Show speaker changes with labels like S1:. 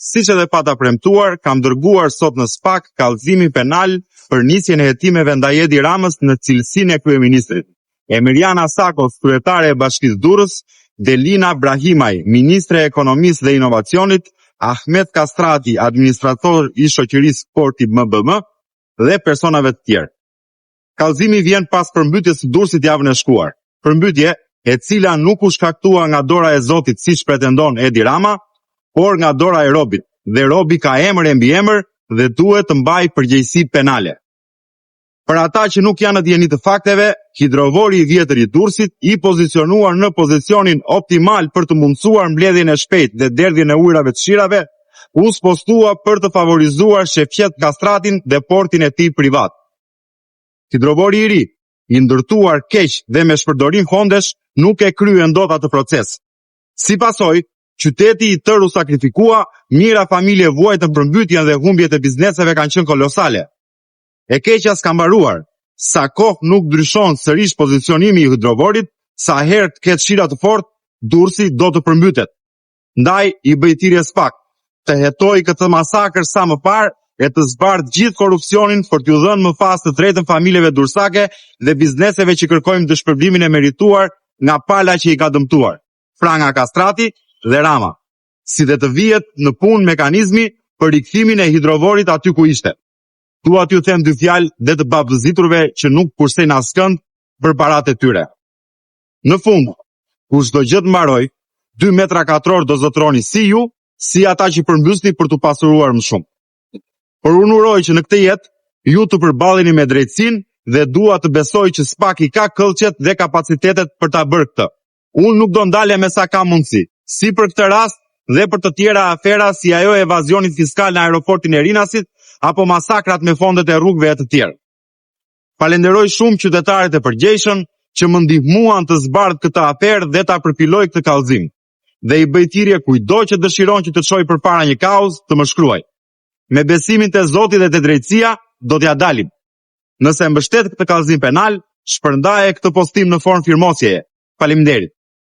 S1: Siç edhe pata premtuar, kam dërguar sot në SPAK kallëzimin penal për nisjen e hetimeve ndaj Edi Ramës në cilësinë e kryeministrit. Emiriana Sakos, kryetare e Bashkisë Durrës, Delina Brahimaj, ministre e Ekonomisë dhe Inovacionit, Ahmet Kastrati, administrator i shoqërisë Porti MBM dhe personave të tjerë. Kallëzimi vjen pas përmbytjes së Durrësit javën e shkuar. Përmbytje e cila nuk u shkaktua nga dora e Zotit siç pretendon Edi Rama, por nga dora e robit, dhe robi ka emër e mbi emër dhe duhet të mbajë përgjegjësi penale. Për ata që nuk janë në dieni të fakteve, hidrovori i vjetër i Durrësit, i pozicionuar në pozicionin optimal për të mundësuar mbledhjen e shpejtë dhe derdhjen e ujrave të shirave, u spostua për të favorizuar shefqet Kastratin dhe portin e tij privat. Hidrovori i ri, i ndërtuar keq dhe me shpërdorim fondesh, nuk e kryen dot atë proces. Si pasojë, qyteti i tërë u sakrifikua, mira familje vuajtën përmbytjen dhe humbjet e bizneseve kanë qenë kolosale. E keqja s'ka mbaruar. Sa kohë nuk ndryshon sërish pozicionimi i hidrovorit, sa herë të ketë shira të fortë, Durrësi do të përmbytet. Ndaj i bëj thirrje SPAK të hetoj këtë masakër sa më parë e të zbardhë gjithë korrupsionin për t'ju dhënë më pas të drejtën familjeve durrësake dhe bizneseve që kërkojmë dëshpërblimin e merituar nga pala që i ka dëmtuar, pra nga Kastrati dhe Rama, si dhe të vihet në punë mekanizmi për rikthimin e hidrovorit aty ku ishte. Dua t'ju them dy fjalë dhe të babëziturve që nuk kursejnë askënd për paratë e tyre. Në fund, kur çdo gjë të mbaroj, 2 metra katror do zotroni si ju, si ata që përmbysni për t'u pasuruar më shumë. Por unë uroj që në këtë jetë, ju të përballeni me drejtësinë dhe dua të besoj që SPAK i ka këllqet dhe kapacitetet për ta bërë këtë. Unë nuk do ndalja me sa ka mundësi, si për këtë rast dhe për të tjera afera si ajo e evazionit fiskal në aeroportin e Rinasit apo masakrat me fondet e rrugëve e të tjerë. Falenderoj shumë qytetarët e përgjegjshëm që më ndihmuan të zbardh këtë aferë dhe ta përpiloj këtë kallëzim. Dhe i bëj thirrje kujdo që dëshiron që të çojë përpara një kauzë të më shkruaj. Me besimin te Zoti dhe te drejtësia do t'ja dalim. Nëse mbështet këtë kallëzim penal, shpërndaje këtë postim në formë firmosjeje. Faleminderit.